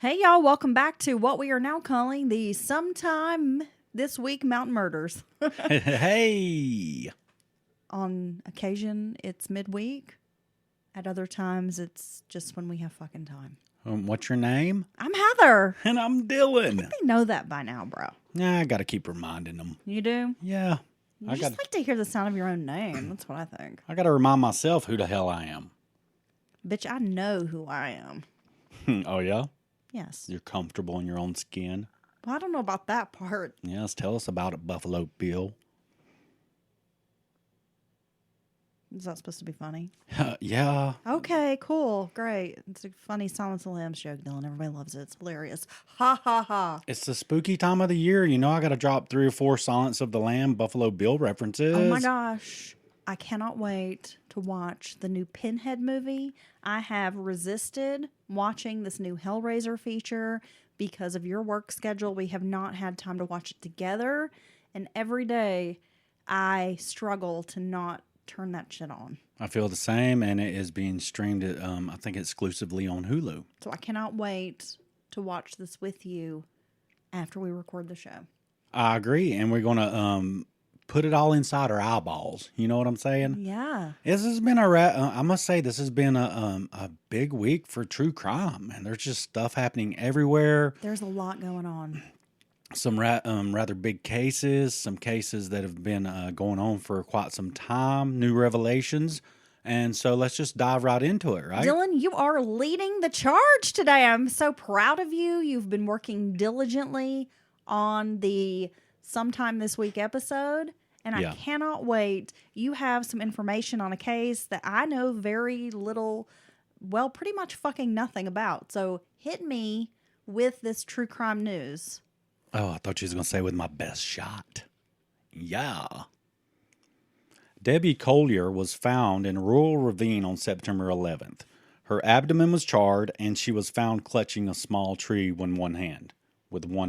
Hey, y'all, welcome back to what we are now calling the Sometime This Week Mountain Murders. Hey. On occasion, it's midweek. At other times, it's just when we have fucking time. What's your name? I'm Heather. And I'm Dylan. They know that by now, bro. Nah, I got to keep reminding them. You do? Yeah. You just like to hear the sound of your own name. That's what I think. I got to remind myself who the hell I am. Bitch, I know who I am. Oh, yeah? Yes. You're comfortable in your own skin? Well, I don't know about that part. Yes, tell us about it, Buffalo Bill. Is that supposed to be funny? Yeah. Okay, cool. Great. It's a funny Silence of the Lambs joke, Dylan. Everybody loves it. It's hilarious. Ha, ha, ha. It's the spooky time of the year. You know I got to drop 3 or 4 Silence of the Lamb Buffalo Bill references. Oh, my gosh. I cannot wait to watch the new Pinhead movie. I have resisted watching this new Hellraiser feature because of your work schedule. We have not had time to watch it together. And every day I struggle to not turn that shit on. I feel the same, and it is being streamed, I think, exclusively on Hulu. So I cannot wait to watch this with you after we record the show. I agree, and we're going to put it all inside our eyeballs. You know what I'm saying? Yeah. This has been I must say, this has been a big week for true crime, and there's just stuff happening everywhere. There's a lot going on. Some rather big cases, some cases that have been going on for quite some time, new revelations. And so let's just dive right into it, right? Dylan, you are leading the charge today. I'm so proud of you. You've been working diligently on the Sometime This Week episode, and I cannot wait. You have some information on a case that I know very little, well, pretty much fucking nothing about. So hit me with this true crime news. Oh, I thought you was going to say with my best shot. Yeah. Debbie Collier was found in a rural ravine on September 11th. Her abdomen was charred, and she was found clutching a small tree with one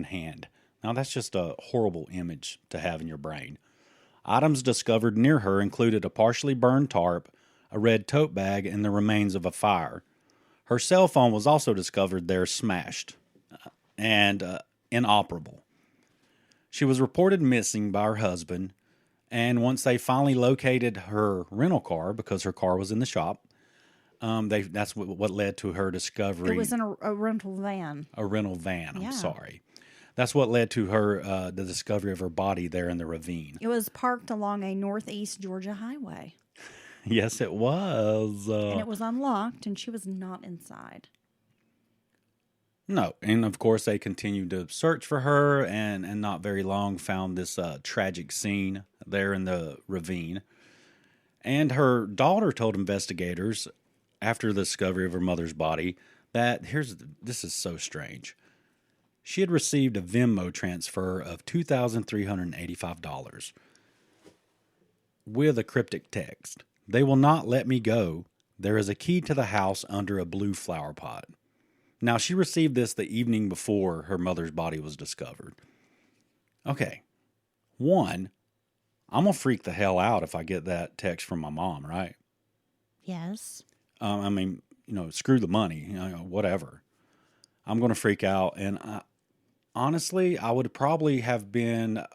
hand. Now, that's just a horrible image to have in your brain. Items discovered near her included a partially burned tarp, a red tote bag, and the remains of a fire. Her cell phone was also discovered there smashed and inoperable. She was reported missing by her husband, and once they finally located her rental car, because her car was in the shop, that's what led to her discovery. It was in a rental van. A rental van, I'm sorry. That's what led to her the discovery of her body there in the ravine. It was parked along a northeast Georgia highway. Yes, it was. And it was unlocked, and she was not inside. No, and of course they continued to search for her, and not very long found this tragic scene there in the ravine. And her daughter told investigators after the discovery of her mother's body that this is so strange. She had received a Venmo transfer of $2,385 with a cryptic text. "They will not let me go. There is a key to the house under a blue flower pot." Now, she received this the evening before her mother's body was discovered. Okay. One, I'm going to freak the hell out if I get that text from my mom, right? Yes. I mean, screw the money, whatever. I'm going to freak out. And honestly, I would probably have been,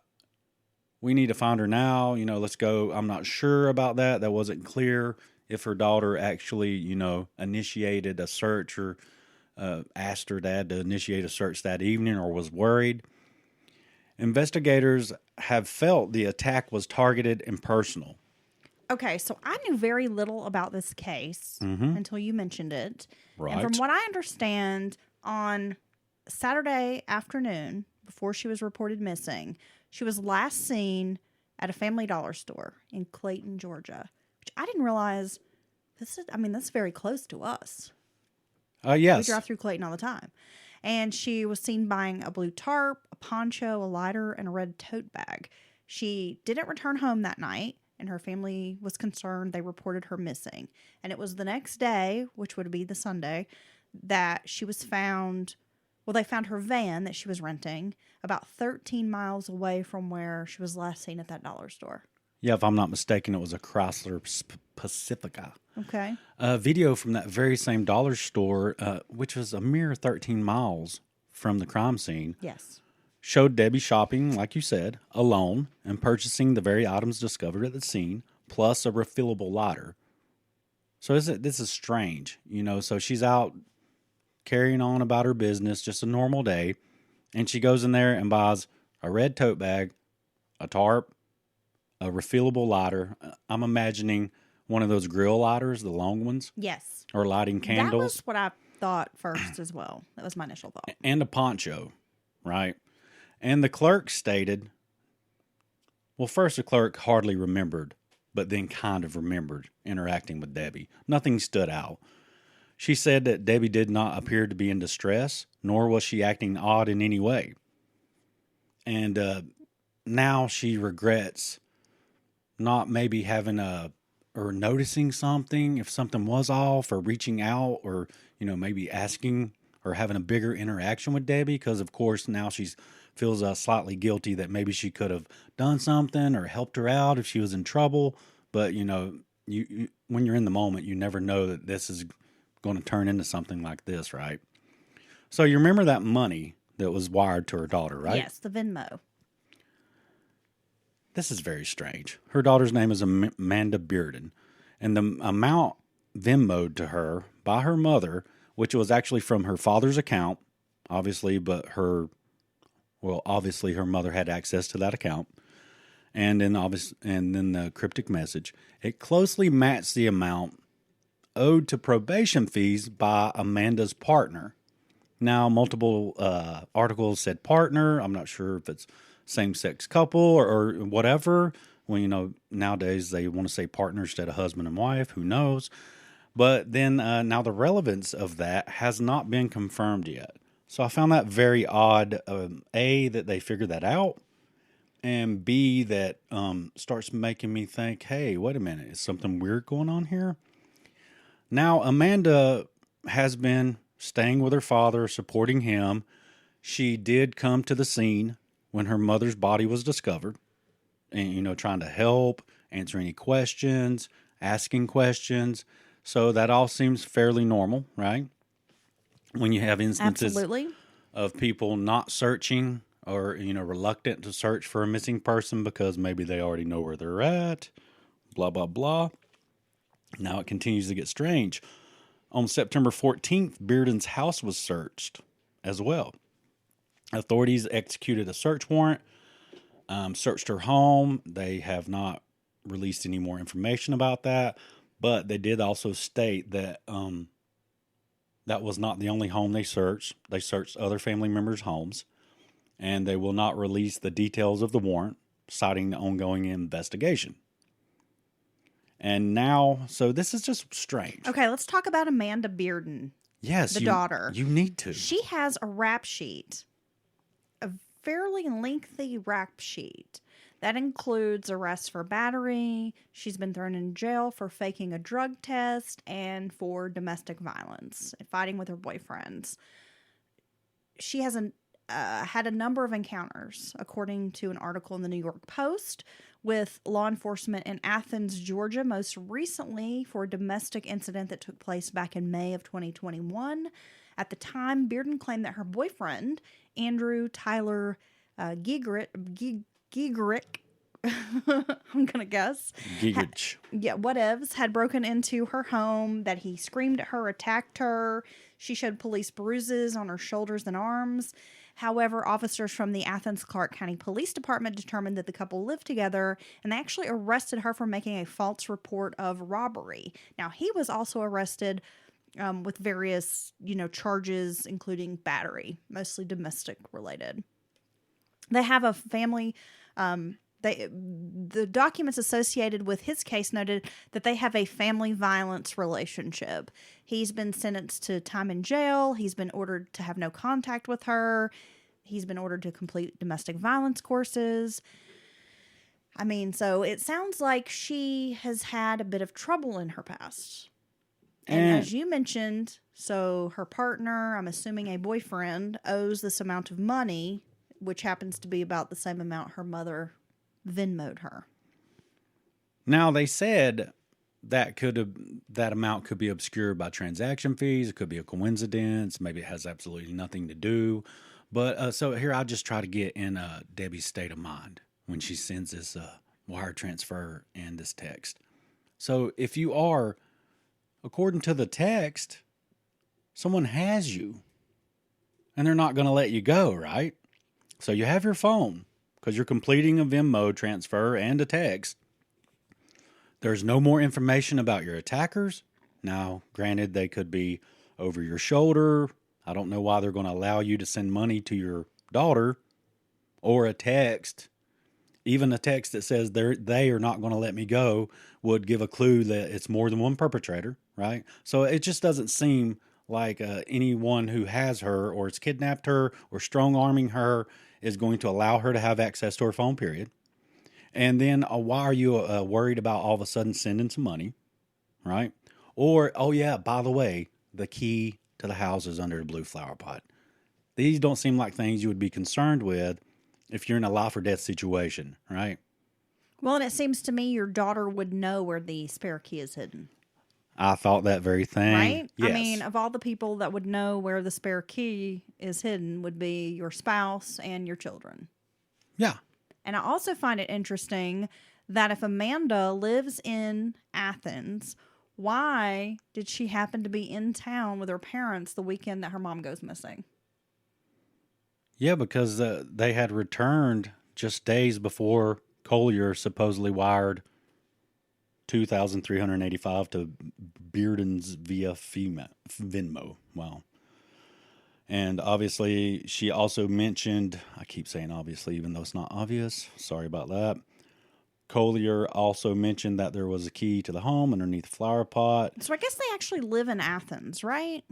we need to find her now. Let's go. I'm not sure about that. That wasn't clear if her daughter actually, initiated a search or asked her dad to initiate a search that evening or was worried. Investigators have felt the attack was targeted and personal. Okay, so I knew very little about this case until you mentioned it. Right. And from what I understand, on Saturday afternoon, before she was reported missing, she was last seen at a Family Dollar store in Clayton, Georgia, which I didn't realize that's very close to us. Yes. We drive through Clayton all the time. And she was seen buying a blue tarp, a poncho, a lighter, and a red tote bag. She didn't return home that night, and her family was concerned. They reported her missing. And it was the next day, which would be the Sunday, that she was found. Well, they found her van that she was renting about 13 miles away from where she was last seen at that dollar store. Yeah, if I'm not mistaken, it was a Chrysler Pacifica. Okay. A video from that very same dollar store, which was a mere 13 miles from the crime scene, Yes. showed Debbie shopping, like you said, alone and purchasing the very items discovered at the scene, plus a refillable lighter. So this is strange, so she's out carrying on about her business, just a normal day, and she goes in there and buys a red tote bag, a tarp, a refillable lighter. I'm imagining one of those grill lighters, the long ones. Yes. Or lighting candles. That was what I thought first as well. That was my initial thought. And a poncho, right? And the clerk stated, well, first the clerk hardly remembered, but then kind of remembered interacting with Debbie. Nothing stood out. She said that Debbie did not appear to be in distress, nor was she acting odd in any way. And now she regrets not maybe having or noticing something, if something was off, or reaching out, or, maybe asking or having a bigger interaction with Debbie, because of course now she feels slightly guilty that maybe she could have done something or helped her out if she was in trouble. But, you when you're in the moment, you never know that this is going to turn into something like this, right? So you remember that money that was wired to her daughter, right? Yes, the Venmo. This is very strange. Her daughter's name is Amanda Bearden, and the amount Venmoed to her by her mother, which was actually from her father's account, obviously, but obviously her mother had access to that account, and then the cryptic message, it closely matched the amount owed to probation fees by Amanda's partner. Now, multiple articles said partner. I'm not sure if it's same-sex couple or whatever. Well, nowadays they want to say partner instead of husband and wife. Who knows? But then now the relevance of that has not been confirmed yet. So I found that very odd, A, that they figured that out, and B, that starts making me think, hey, wait a minute, is something weird going on here? Now, Amanda has been staying with her father, supporting him. She did come to the scene when her mother's body was discovered and, trying to help, answer any questions, asking questions. So that all seems fairly normal, right? When you have instances Absolutely. of people not searching or, reluctant to search for a missing person because maybe they already know where they're at, blah, blah, blah. Now it continues to get strange. On September 14th, Bearden's house was searched as well. Authorities executed a search warrant, searched her home. They have not released any more information about that, but they did also state that that was not the only home they searched. They searched other family members' homes, and they will not release the details of the warrant, citing the ongoing investigation. And now, so this is just strange. Okay, let's talk about Amanda Bearden. Yes, the daughter. You need to. She has a rap sheet, a fairly lengthy rap sheet that includes arrests for battery. She's been thrown in jail for faking a drug test and for domestic violence, fighting with her boyfriends. She has had a number of encounters, according to an article in the New York Post, with law enforcement in Athens, Georgia, most recently for a domestic incident that took place back in May of 2021. At the time, Bearden claimed that her boyfriend, Andrew Tyler Giegerick, I'm going to guess. Gigerich. Whatevs, had broken into her home, that he screamed at her, attacked her. She showed police bruises on her shoulders and arms. However, officers from the Athens-Clarke County Police Department determined that the couple lived together, and they actually arrested her for making a false report of robbery. Now, he was also arrested with various, charges, including battery, mostly domestic related. They have a family. The documents associated with his case noted that they have a family violence relationship. He's been sentenced to time in jail. He's been ordered to have no contact with her. He's been ordered to complete domestic violence courses. So it sounds like she has had a bit of trouble in her past. And as you mentioned, so her partner, I'm assuming a boyfriend, owes this amount of money, which happens to be about the same amount her mother Venmoed her. Now, they said that amount could be obscured by transaction fees. It could be a coincidence. Maybe it has absolutely nothing to do. But so here I'll just try to get in Debbie's state of mind when she sends this wire transfer and this text. So if you are, according to the text, someone has you and they're not going to let you go, right? So you have your phone because you're completing a Venmo transfer and a text. There's no more information about your attackers. Now, granted, they could be over your shoulder. I don't know why they're going to allow you to send money to your daughter, or a text. Even a text that says they are not going to let me go would give a clue that it's more than one perpetrator, right? So it just doesn't seem like anyone who has her or has kidnapped her or strong-arming her is going to allow her to have access to her phone, period. And then why are you worried about all of a sudden sending some money, right? Or, oh yeah, by the way, the key to the house is under the blue flower pot. These don't seem like things you would be concerned with if you're in a life or death situation, right? Well, and it seems to me your daughter would know where the spare key is hidden. I thought that very thing. Right? Yes. I mean, of all the people that would know where the spare key is hidden would be your spouse and your children. Yeah. And I also find it interesting that if Amanda lives in Athens, why did she happen to be in town with her parents the weekend that her mom goes missing? Yeah, because they had returned just days before Collier supposedly wired $2,385 to Bearden's via Venmo. Wow. And obviously, she also mentioned, I keep saying obviously, even though it's not obvious. Sorry about that. Collier also mentioned that there was a key to the home underneath the flower pot. So I guess they actually live in Athens, right?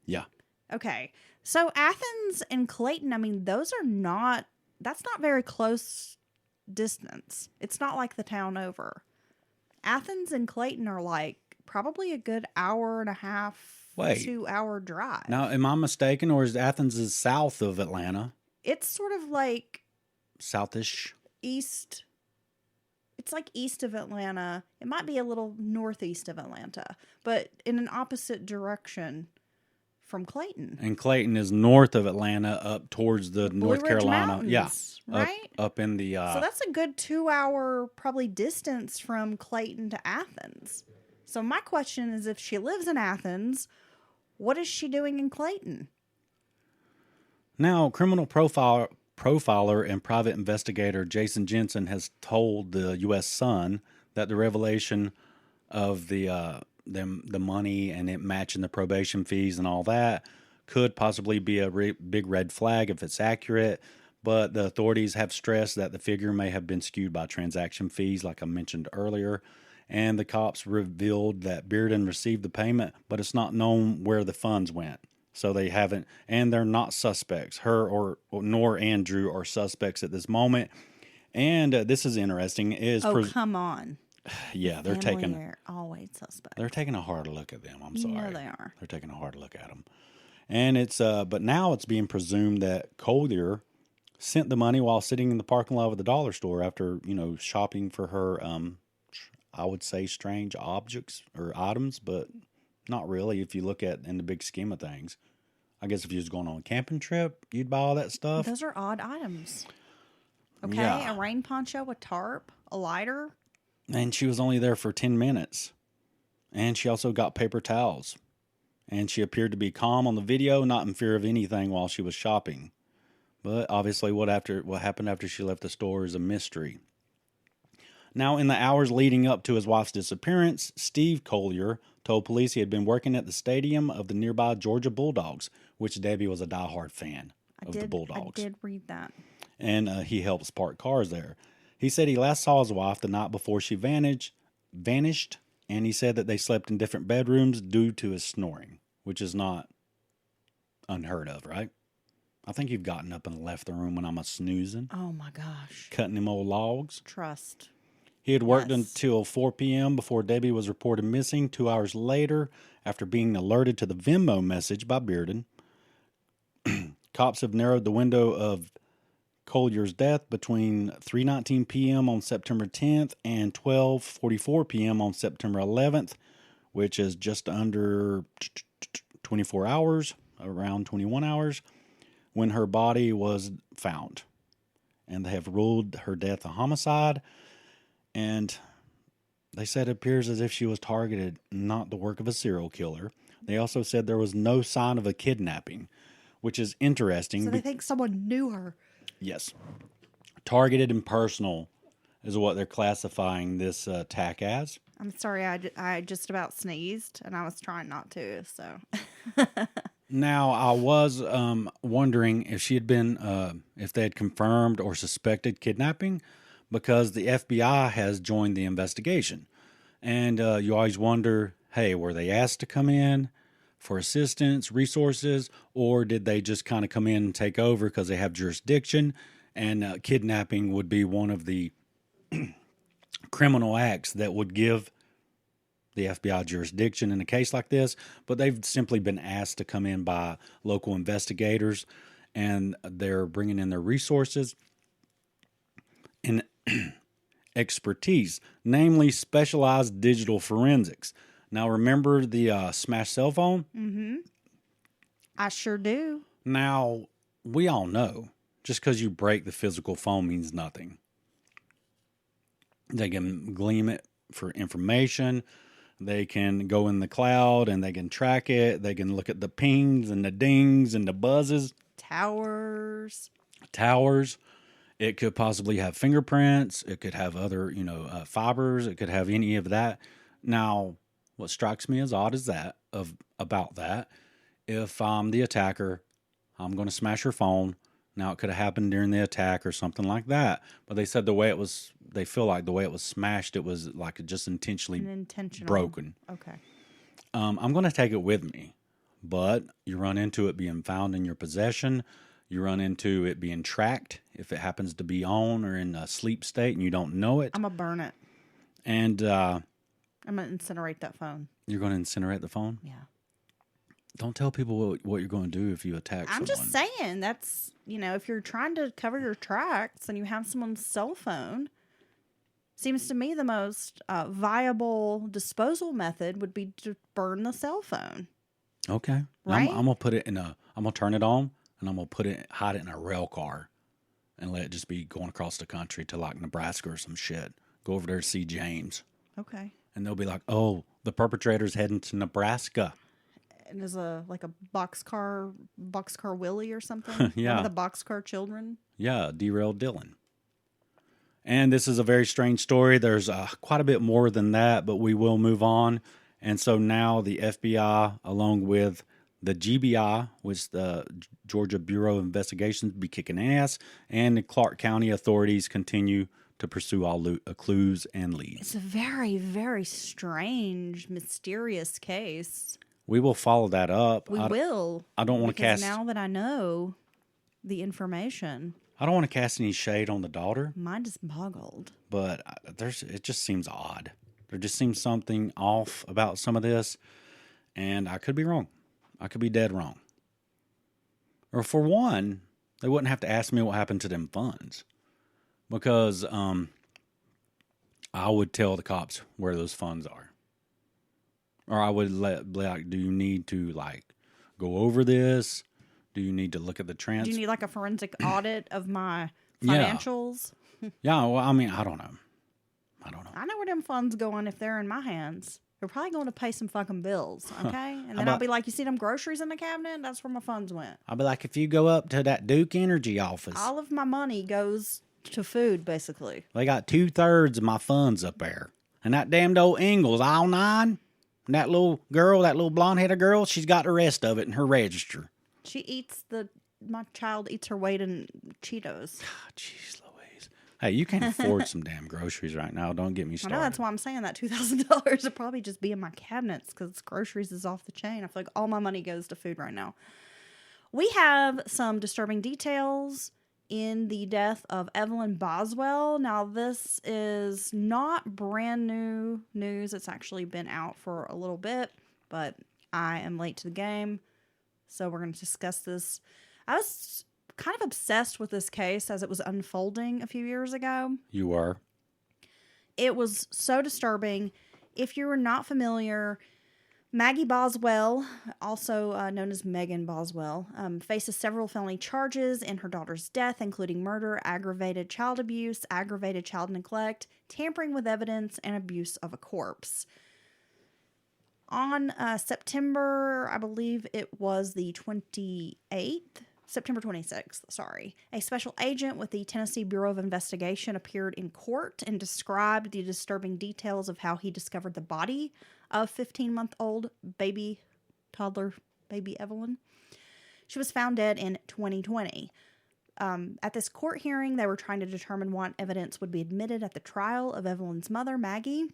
Yeah. Okay. So Athens and Clayton, I mean, that's not very close distance. It's not like the town over. Athens and Clayton are like probably a good hour and a half, 2 hour drive. Now, am I mistaken, or is Athens is south of Atlanta? It's sort of like Southish. East. It's like east of Atlanta. It might be a little northeast of Atlanta, but in an opposite direction from Clayton. And Clayton is north of Atlanta, up towards the Blue North Ridge Carolina. Mountains, Yeah. right? Up in the. So that's a good 2 hour probably distance from Clayton to Athens. So my question is, if she lives in Athens, what is she doing in Clayton? Now, criminal profiler and private investigator Jason Jensen has told the U.S. Sun that the revelation of the money and it matching the probation fees and all that could possibly be a big red flag if it's accurate. But the authorities have stressed that the figure may have been skewed by transaction fees, like I mentioned earlier. And the cops revealed that Bearden received the payment, but it's not known where the funds went. So they haven't, and they're not suspects. Her nor Andrew are suspects at this moment. And this is interesting. Come on. Yeah, they're always suspects. They're taking a hard look at them. I'm sorry. No, they are. They're taking a hard look at them. And it's but now it's being presumed that Collier sent the money while sitting in the parking lot of the dollar store after, shopping for her I would say strange objects or items, but not really if you look at in the big scheme of things. I guess if you was going on a camping trip, you'd buy all that stuff. Those are odd items. Okay, yeah. A rain poncho, a tarp, a lighter. And she was only there for 10 minutes. And she also got paper towels. And she appeared to be calm on the video, not in fear of anything while she was shopping. But obviously what happened after she left the store is a mystery. Now, in the hours leading up to his wife's disappearance, Steve Collier told police he had been working at the stadium of the nearby Georgia Bulldogs, which Debbie was a diehard fan of the Bulldogs. I did read that. And he helps park cars there. He said he last saw his wife the night before she vanished, and he said that they slept in different bedrooms due to his snoring, which is not unheard of, right? I think you've gotten up and left the room when I'm a snoozing. Oh, my gosh. Cutting them old logs. Trust. He had worked until 4 p.m. before Debbie was reported missing. 2 hours later, after being alerted to the Venmo message by Bearden, cops have narrowed the window of Collier's death between 3:19 p.m. on September 10th and 12:44 p.m. on September 11th, which is just under 24 hours, around 21 hours, when her body was found. And they have ruled her death a homicide, and they said it appears as if she was targeted, not the work of a serial killer. They also said there was no sign of a kidnapping, which is interesting. So they think someone knew her. Yes. Targeted and personal is what they're classifying this attack as. I'm sorry, I just about sneezed, and I was trying not to, so. Now, I was wondering if she had been, if they had confirmed or suspected kidnapping, because the FBI has joined the investigation. And you always wonder, hey, were they asked to come in for assistance, resources, or did they just kind of come in and take over because they have jurisdiction? And kidnapping would be one of the criminal acts that would give the FBI jurisdiction in a case like this, but they've simply been asked to come in by local investigators, and they're bringing in their resources and expertise, namely specialized digital forensics. Now, remember the smashed cell phone? Mm-hmm. I sure do. Now, we all know just because you break the physical phone means nothing. They can glean it for information. They can go in the cloud and they can track it. They can look at the pings and the dings and the buzzes. Towers. It could possibly have fingerprints. It could have other, fibers. It could have any of that. Now, what strikes me as odd is about that, if I'm the attacker, I'm going to smash her phone. Now, it could have happened during the attack or something like that. But they said they feel like the way it was smashed, it was like just intentionally broken. Okay. I'm going to take it with me. But you run into it being found in your possession. You run into it being tracked if it happens to be on or in a sleep state and you don't know it. I'm going to burn it. And I'm going to incinerate that phone. You're going to incinerate the phone? Yeah. Don't tell people what you're going to do if you attack someone. I'm just saying, that's, if you're trying to cover your tracks and you have someone's cell phone, seems to me the most viable disposal method would be to burn the cell phone. Okay. Right? I'm going to put it I'm going to turn it on and I'm going to hide it in a rail car and let it just be going across the country to like Nebraska or some shit. Go over there to see James. Okay. And they'll be like, oh, the perpetrator's heading to Nebraska. And there's a boxcar Willie or something. Yeah. One of the boxcar children. Yeah, derailed Dylan. And this is a very strange story. There's quite a bit more than that, but we will move on. And so now the FBI, along with the GBI, which the Georgia Bureau of Investigations, be kicking ass, and the Clark County authorities continue to pursue all clues and leads. It's a very, very strange, mysterious case. We will follow that up. We will. I don't want to cast. Now that I know the information, I don't want to cast any shade on the daughter. Mine is boggled. But it just seems odd. There just seems something off about some of this, and I could be wrong. I could be dead wrong. Or for one, they wouldn't have to ask me what happened to them funds, because I would tell the cops where those funds are. Or I would do you need to go over this? Do you need to look at the Do you need a forensic audit of my financials? Yeah, well, I mean, I don't know. I know where them funds going if they're in my hands. They're probably going to pay some fucking bills, okay? And then I'll be like, you see them groceries in the cabinet? That's where my funds went. I'll be like, if you go up to that Duke Energy office. All of my money goes to food, basically. They got 2/3 of my funds up there. And that damned old Ingalls, all 9, that little girl, that little blonde-headed girl, she's got the rest of it in her register. My child eats her weight in Cheetos. God, jeez Louise. Hey, you can't afford some damn groceries right now. Don't get me started. I know, that's why I'm saying that $2,000 will probably just be in my cabinets because groceries is off the chain. I feel like all my money goes to food right now. We have some disturbing details in the death of Evelyn Boswell. Now, this is not brand new news. It's actually been out for a little bit, but I am late to the game, so we're going to discuss this. I was kind of obsessed with this case as it was unfolding a few years ago. You were? It was so disturbing. If you were not familiar, Maggie Boswell, also known as Megan Boswell, faces several felony charges in her daughter's death, including murder, aggravated child abuse, aggravated child neglect, tampering with evidence, and abuse of a corpse. On September, I believe it was the 28th, September 26th, sorry, a special agent with the Tennessee Bureau of Investigation appeared in court and described the disturbing details of how he discovered the body of 15-month-old toddler baby Evelyn. She was found dead in 2020. At this court hearing, they were trying to determine what evidence would be admitted at the trial of Evelyn's mother, Maggie.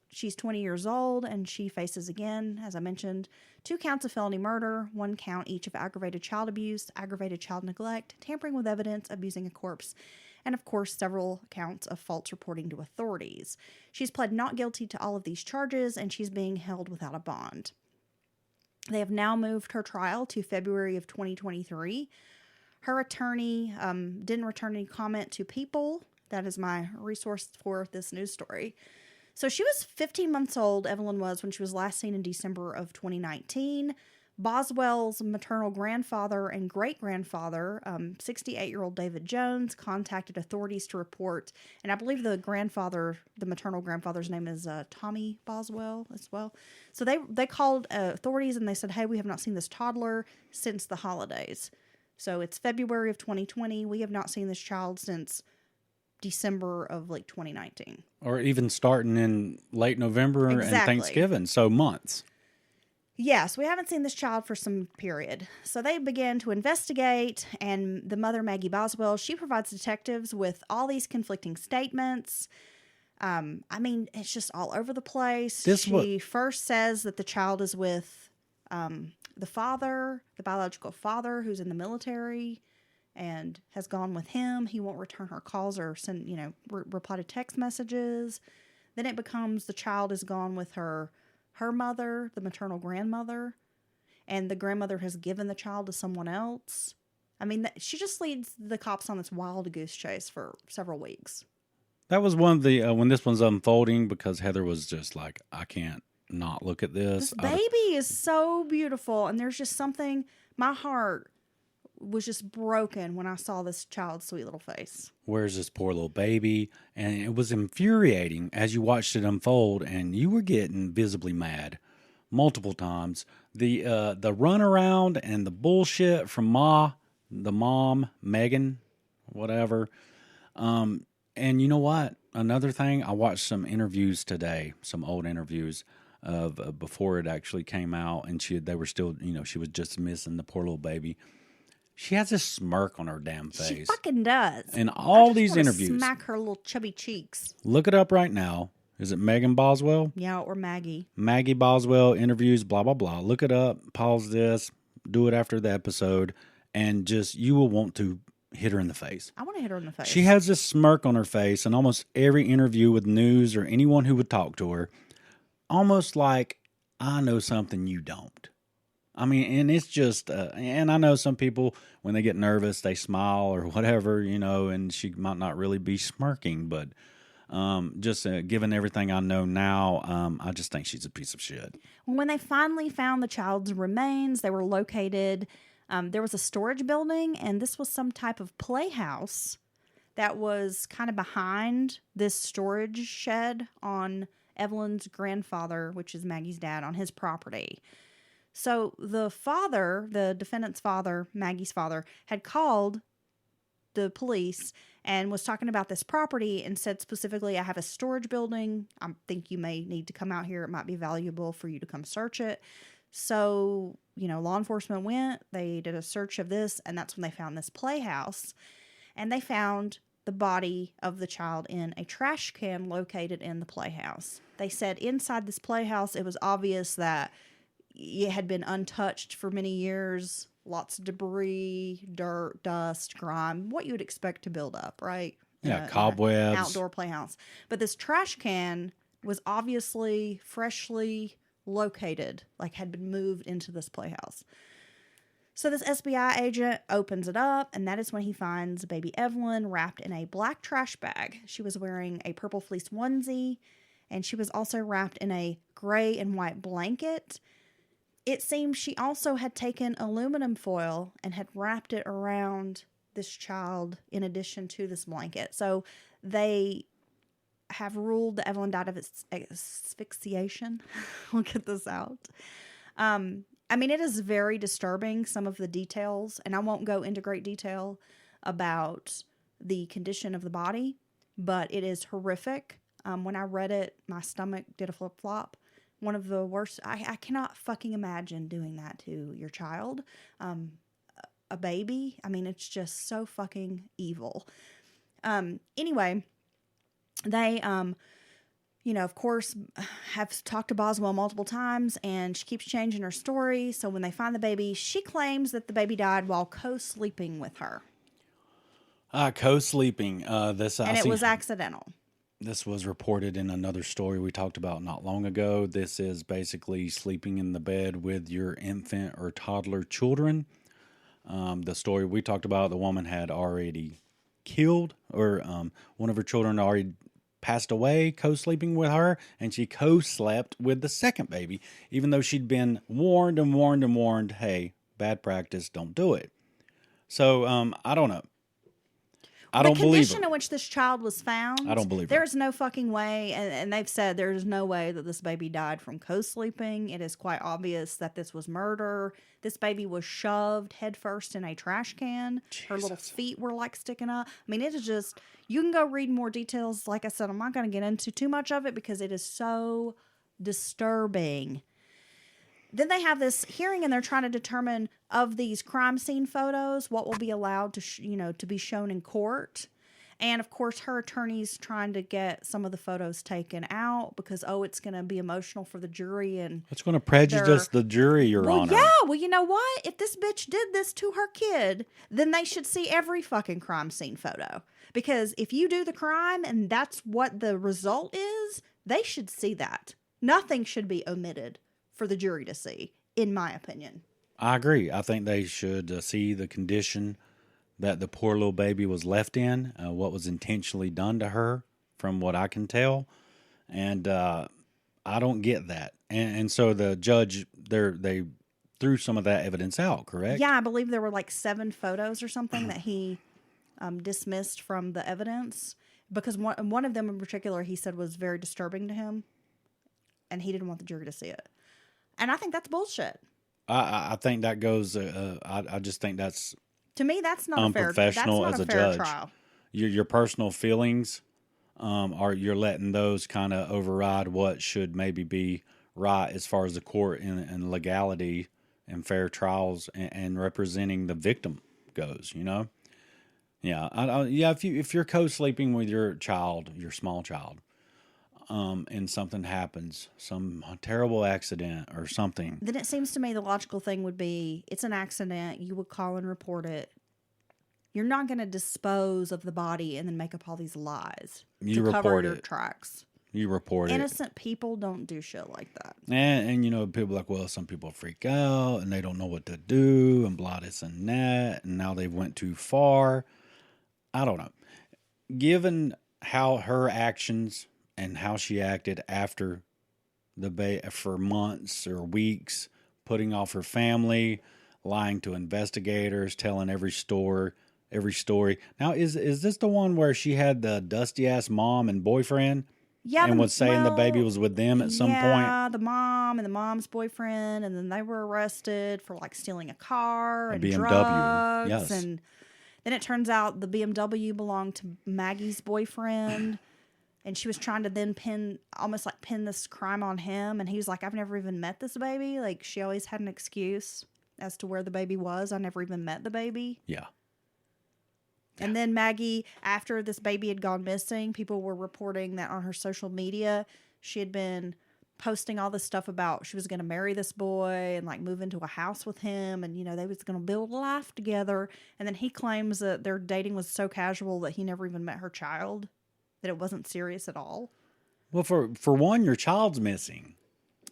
She's 20 years old, and she faces, again, as I mentioned, 2 counts of felony murder, 1 count each of aggravated child abuse, aggravated child neglect, tampering with evidence, abusing a corpse, and, of course, several counts of false reporting to authorities. She's pled not guilty to all of these charges, and she's being held without a bond. They have now moved her trial to February of 2023. Her attorney didn't return any comment to People. That is my resource for this news story. So she was 15 months old, Evelyn was, when she was last seen in December of 2019. Boswell's maternal grandfather and great-grandfather, 68-year-old David Jones, contacted authorities to report, and I believe the maternal grandfather's name is Tommy Boswell as well. So they called authorities and they said, hey, we have not seen this toddler since the holidays. So it's February of 2020. We have not seen this child since December of 2019. Or even starting in late November and Thanksgiving, so months. Yes, we haven't seen this child for some period. So they began to investigate, and the mother, Maggie Boswell, she provides detectives with all these conflicting statements. It's just all over the place. She first says that the child is with the biological father, who's in the military, and has gone with him. He won't return her calls or send, reply to text messages. Then it becomes the child is gone with her mother, the maternal grandmother, and the grandmother has given the child to someone else. She just leads the cops on this wild goose chase for several weeks. That was one of the, when this one's unfolding, because Heather was just like, I can't not look at this. This baby is so beautiful, and there's just something, my heart was just broken when I saw this child's sweet little face. Where's this poor little baby? And it was infuriating as you watched it unfold, and you were getting visibly mad multiple times. The runaround and the bullshit from the mom, Megan, whatever. And you know what? Another thing, I watched some interviews today, some old interviews of before it actually came out, and they were still, she was just missing the poor little baby. She has this smirk on her damn face. She fucking does. In all these interviews. Smack her little chubby cheeks. Look it up right now. Is it Megan Boswell? Yeah, or Maggie. Maggie Boswell interviews, blah, blah, blah. Look it up. Pause this. Do it after the episode. And you will want to hit her in the face. I want to hit her in the face. She has this smirk on her face in almost every interview with news or anyone who would talk to her. Almost like, I know something you don't. And it's just, and I know some people, when they get nervous, they smile or whatever, and she might not really be smirking, but given everything I know now, I just think she's a piece of shit. When they finally found the child's remains, they were located, there was a storage building, and this was some type of playhouse that was kind of behind this storage shed on Evelyn's grandfather, which is Maggie's dad, on his property. So the defendant's father, Maggie's father, had called the police and was talking about this property and said specifically, I have a storage building. I think you may need to come out here. It might be valuable for you to come search it. So, law enforcement went, they did a search of this, and that's when they found this playhouse. And they found the body of the child in a trash can located in the playhouse. They said inside this playhouse, it was obvious that it had been untouched for many years. Lots of debris, dirt, dust, grime, what you would expect to build up, right? Yeah, cobwebs. Outdoor playhouse. But this trash can was obviously freshly located, like had been moved into this playhouse. So this SBI agent opens it up, and that is when he finds baby Evelyn wrapped in a black trash bag. She was wearing a purple fleece onesie, and she was also wrapped in a gray and white blanket. It seems she also had taken aluminum foil and had wrapped it around this child in addition to this blanket. So they have ruled that Evelyn died of asphyxiation. We'll get this out. I mean, it is very disturbing, some of the details, and I won't go into great detail about the condition of the body, but it is horrific. When I read it, my stomach did a flip-flop. One of the worst. I cannot fucking imagine doing that to your child, a baby. I mean, it's just so fucking evil. Anyway, they, of course, have talked to Boswell multiple times, and she keeps changing her story. So when they find the baby, she claims that the baby died while co-sleeping with her. Co-sleeping. And it was accidental. This was reported in another story we talked about not long ago. This is basically sleeping in the bed with your infant or toddler children. The story we talked about, the woman had already killed, or one of her children already passed away co-sleeping with her, and she co-slept with the second baby, even though she'd been warned and warned and warned, hey, bad practice, don't do it. So, I don't know. I don't believe her. The condition in which this child was found, I don't believe there is no fucking way, and they've said there's no way that this baby died from co-sleeping. It is quite obvious that this was murder. This baby was shoved headfirst in a trash can. Jesus. Her little feet were like sticking up. I mean, it is just, you can go read more details. Like I said, I'm not going to get into too much of it because it is so disturbing. Then they have this hearing, and they're trying to determine of these crime scene photos what will be allowed to, to be shown in court. And of course, her attorney's trying to get some of the photos taken out because it's going to be emotional for the jury, and it's going to prejudice the jury, Your Honor. Yeah, well, you know what? If this bitch did this to her kid, then they should see every fucking crime scene photo. Because if you do the crime and that's what the result is, they should see that. Nothing should be omitted for the jury to see, in my opinion. I agree. I think they should see the condition that the poor little baby was left in, what was intentionally done to her, from what I can tell. And I don't get that. And so the judge, they threw some of that evidence out, correct? Yeah, I believe there were like 7 photos or something that he dismissed from the evidence. Because one of them in particular, he said was very disturbing to him. And he didn't want the jury to see it. And I think that's bullshit. I think that goes. I just think that's, to me, that's not unprofessional a fair, as a judge. Trial. Your personal feelings, you're letting those kind of override what should maybe be right as far as the court and legality and fair trials and representing the victim goes. Yeah. If you're co-sleeping with your child, your small child, and something happens, some terrible accident or something, then it seems to me the logical thing would be, it's an accident, you would call and report it. You're not going to dispose of the body and then make up all these lies to cover your tracks. You report it. Innocent people don't do shit like that. And people are like, well, some people freak out and they don't know what to do and blah, this and that, and now they've went too far. I don't know. Given how her actions and how she acted after for months or weeks, putting off her family, lying to investigators, telling every story. Now, is this the one where she had the dusty ass mom and boyfriend? Yeah, and was saying the baby was with them at some point. Yeah, the mom and the mom's boyfriend, and then they were arrested for like stealing a car and BMW. Drugs, yes. And then it turns out the BMW belonged to Maggie's boyfriend. And she was trying to then pin this crime on him. And he was like, I've never even met this baby. Like, she always had an excuse as to where the baby was. I never even met the baby. Yeah. And then Maggie, after this baby had gone missing, people were reporting that on her social media, she had been posting all this stuff about she was going to marry this boy and like move into a house with him. And, they was going to build a life together. And then he claims that their dating was so casual that he never even met her child. That it wasn't serious at all. Well, for one, your child's missing.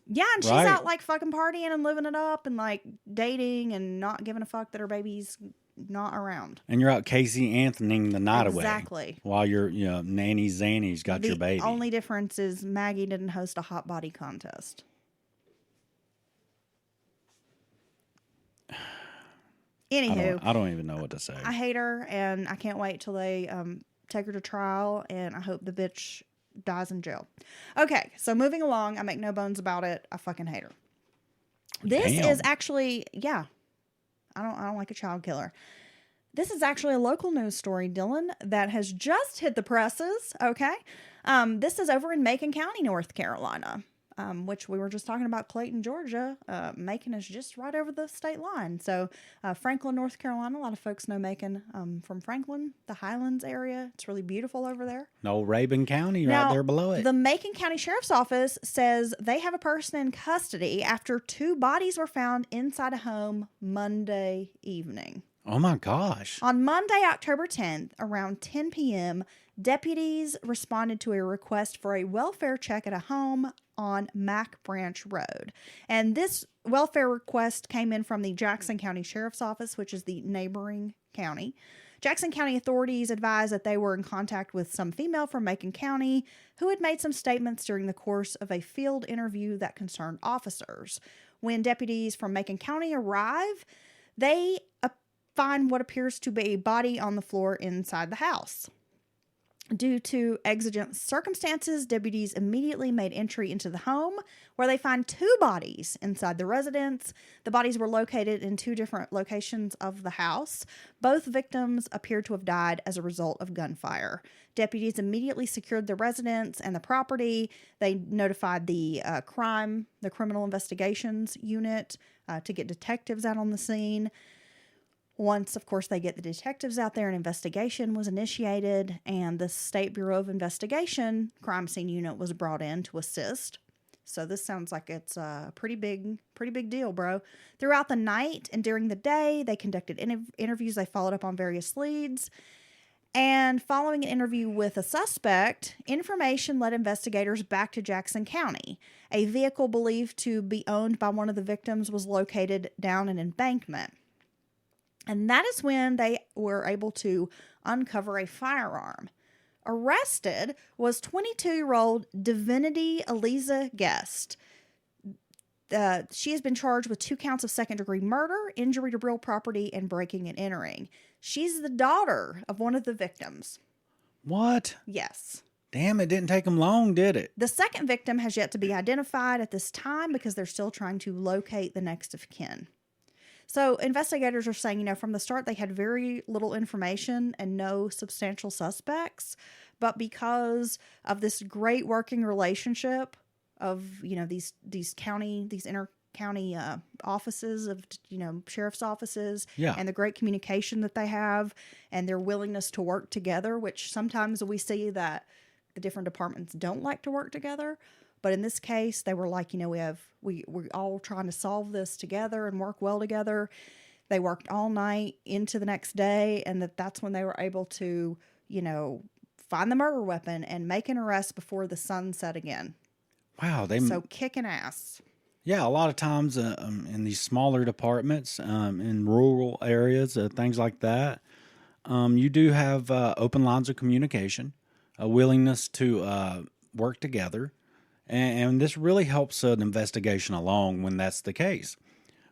Yeah, and she's Right. out like fucking partying and living it up and like dating and not giving a fuck that her baby's not around. And you're out Casey Anthonying the night away. Exactly. While your nanny Zanny's got your baby. The only difference is Maggie didn't host a hot body contest. Anywho, I don't even know what to say. I hate her, and I can't wait till they take her to trial, and I hope the bitch dies in jail. Okay, so moving along, I make no bones about it. I fucking hate her. This is actually, yeah, I don't like a child killer. This is actually a local news story, Dylan, that has just hit the presses. Okay, this is over in Macon County, North Carolina. Which we were just talking about Clayton, Georgia. Macon is just right over the state line. So Franklin, North Carolina, a lot of folks know Macon from Franklin, the Highlands area. It's really beautiful over there. No, Rabun County right there below it. The Macon County Sheriff's Office says they have a person in custody after 2 bodies were found inside a home Monday evening. Oh my gosh. On Monday, October 10th, around 10 p.m., deputies responded to a request for a welfare check at a home on Mac Branch Road. And this welfare request came in from the Jackson County Sheriff's Office, which is the neighboring county. Jackson County authorities advised that they were in contact with some female from Macon County who had made some statements during the course of a field interview that concerned officers. When deputies from Macon County arrive, they find what appears to be a body on the floor inside the house. Due to exigent circumstances, deputies immediately made entry into the home, where they find 2 bodies inside the residence. The bodies were located in 2 different locations of the house. Both victims appeared to have died as a result of gunfire. Deputies immediately secured the residence and the property. They notified the criminal investigations unit to get detectives out on the scene. Once, of course, they get the detectives out there, an investigation was initiated, and the State Bureau of Investigation crime scene unit was brought in to assist. So this sounds like it's a pretty big deal, bro. Throughout the night and during the day, they conducted interviews. They followed up on various leads. And following an interview with a suspect, information led investigators back to Jackson County. A vehicle believed to be owned by one of the victims was located down an embankment. And that is when they were able to uncover a firearm. Arrested was 22-year-old Divinity Eliza Guest. She has been charged with 2 counts of second-degree murder, injury to real property, and breaking and entering. She's the daughter of one of the victims. What? Yes. Damn, it didn't take them long, did it? The second victim has yet to be identified at this time because they're still trying to locate the next of kin. So investigators are saying, from the start they had very little information and no substantial suspects, but because of this great working relationship of, these inter-county offices of, sheriff's offices, and the great communication that they have and their willingness to work together, which sometimes we see that the different departments don't like to work together. But in this case, they were like, we're all trying to solve this together and work well together. They worked all night into the next day, and that's when they were able to, find the murder weapon and make an arrest before the sun set again. Wow. So kicking ass. Yeah, a lot of times in these smaller departments, in rural areas, things like that, you do have open lines of communication, a willingness to work together. And this really helps an investigation along when that's the case.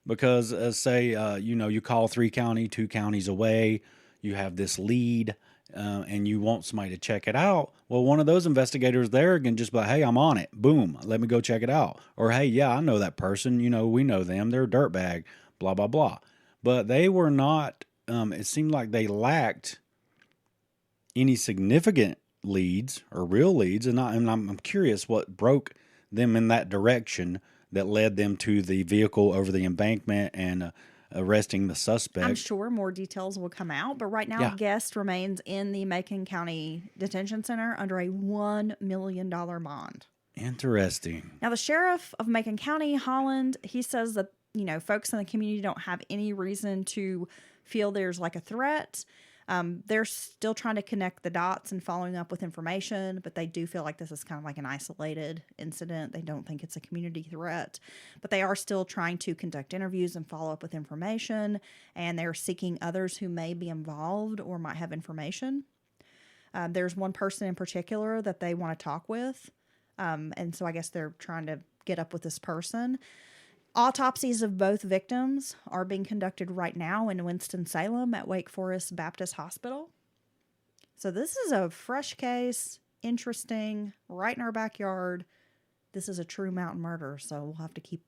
Because say, you call 2 counties away, you have this lead, and you want somebody to check it out. Well, one of those investigators there can just be like, hey, I'm on it. Boom, let me go check it out. Or, hey, yeah, I know that person. We know them. They're a dirtbag, blah, blah, blah. But they were not, it seemed like they lacked any significant leads or real leads, and I'm curious what broke them in that direction that led them to the vehicle over the embankment and arresting the suspect. I'm sure more details will come out, but right now Guest remains in the Macon County Detention Center under a $1 million bond. Interesting. Now the sheriff of Macon County, Holland, he says that folks in the community don't have any reason to feel there's like a threat. They're still trying to connect the dots and following up with information, but they do feel like this is kind of like an isolated incident. They don't think it's a community threat, but they are still trying to conduct interviews and follow up with information, and they're seeking others who may be involved or might have information. There's one person in particular that they want to talk with, and so I guess they're trying to get up with this person. Autopsies of both victims are being conducted right now in Winston-Salem at Wake Forest Baptist Hospital. So this is a fresh case, interesting, right in our backyard. This is a true mountain murder, so we'll have to keep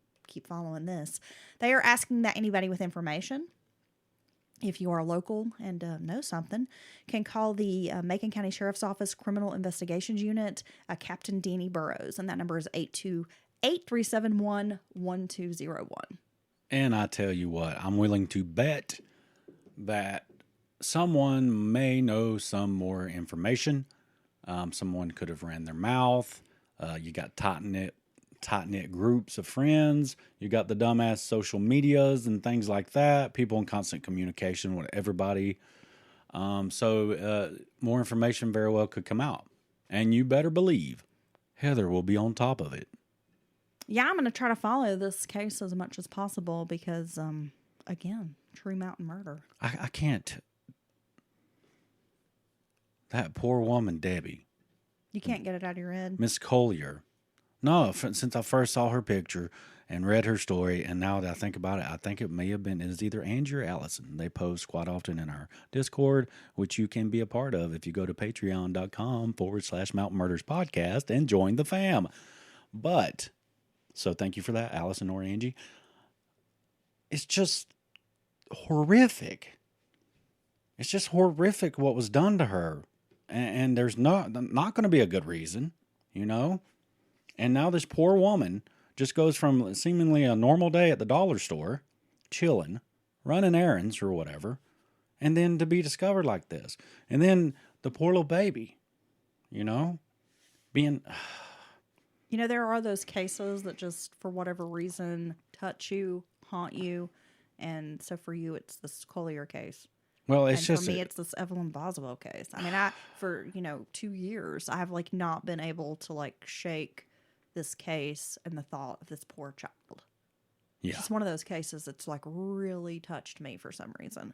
following this. They are asking that anybody with information, if you are local and know something, can call the Macon County Sheriff's Office Criminal Investigations Unit, Captain Deanie Burrows, and that number is 828-371-1201. And I tell you what, I'm willing to bet that someone may know some more information. Someone could have ran their mouth. You got tight-knit groups of friends. You got the dumbass social medias and things like that. People in constant communication with everybody. So more information very well could come out. And you better believe Heather will be on top of it. Yeah, I'm going to try to follow this case as much as possible because, again, true mountain murder. I can't. That poor woman, Debbie. You can't get it out of your head? Miss Collier. No, since I first saw her picture and read her story, and now that I think about it, I think it may have been, it's either Angie or Allison. They post quite often in our Discord, which you can be a part of if you go to patreon.com/Mountain Murders Podcast and join the fam. But... so thank you for that, Allison or Angie. It's just horrific. It's just horrific what was done to her. And there's not going to be a good reason, you know? And now this poor woman just goes from seemingly a normal day at the dollar store, chilling, running errands or whatever, and then to be discovered like this. And then the poor little baby, you know, being... You know, there are those cases that just, for whatever reason, touch you, haunt you. And so for you, it's this Collier case. Well, and for me, it's this Evelyn Boswell case. I mean, for 2 years, I've not been able to shake this case and the thought of this poor child. Yeah. It's just one of those cases that's really touched me for some reason.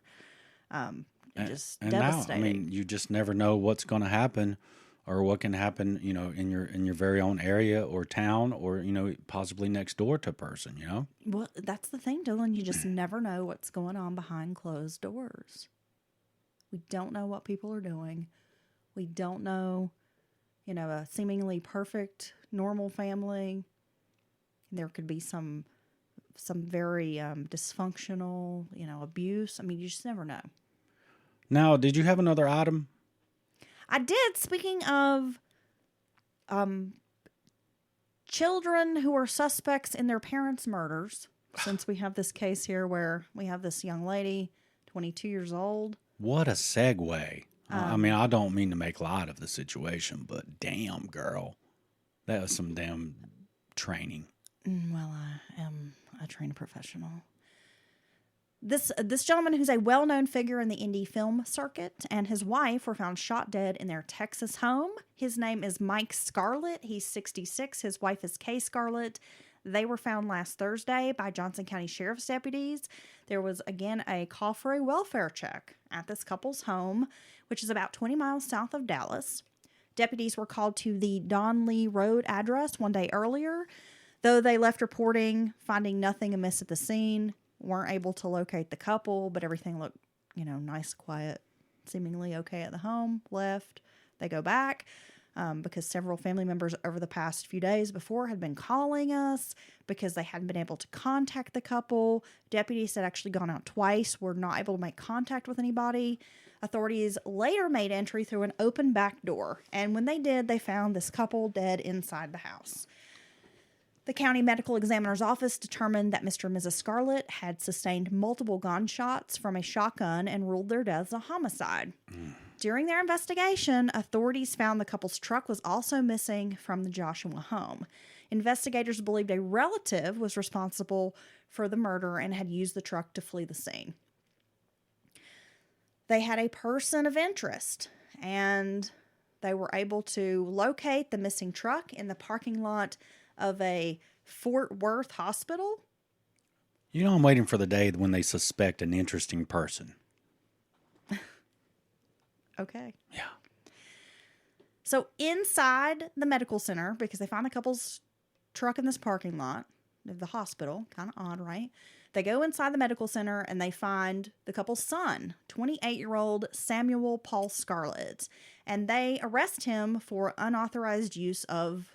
Just devastating. Now, I mean, you just never know what's going to happen. Or what can happen, in your very own area or town, or possibly next door to a person, Well, that's the thing, Dylan. You just never know what's going on behind closed doors. We don't know what people are doing. We don't know, a seemingly perfect, normal family. There could be some very dysfunctional, abuse. I mean, you just never know. Now, did you have another item? I did. Speaking of children who are suspects in their parents' murders, since we have this case here where we have this young lady, 22 years old. What a segue. I mean, I don't mean to make light of the situation, but damn, girl. That was some damn training. Well, I am a trained professional. This gentleman, who's a well-known figure in the indie film circuit, and his wife were found shot dead in their Texas home. His name is Mike Scarlett. He's 66. His wife is Kay Scarlett. They were found last Thursday by Johnson County Sheriff's deputies. There was, again, a call for a welfare check at this couple's home, which is about 20 miles south of Dallas. Deputies were called to the Don Lee Road address one day earlier, though they left reporting finding nothing amiss at the scene. Weren't able to locate the couple, but everything looked, nice, quiet, seemingly okay at the home. Left. They go back because several family members over the past few days before had been calling us because they hadn't been able to contact the couple. Deputies had actually gone out twice, were not able to make contact with anybody. Authorities later made entry through an open back door, and when they did, they found this couple dead inside the house. The county medical examiner's office determined that Mr. and Mrs. Scarlett had sustained multiple gunshots from a shotgun and ruled their deaths a homicide. During their investigation, authorities found the couple's truck was also missing from the Joshua home. Investigators believed a relative was responsible for the murder and had used the truck to flee the scene. they had a person of interest, and they were able to locate the missing truck in the parking lot of a Fort Worth hospital. You know, I'm waiting for the day when they suspect an interesting person. Okay. Yeah. So inside the medical center, because they find the couple's truck in this parking lot of the hospital, kind of odd, right? They go inside the medical center and they find the couple's son, 28-year-old Samuel Paul Scarlett, and they arrest him for unauthorized use of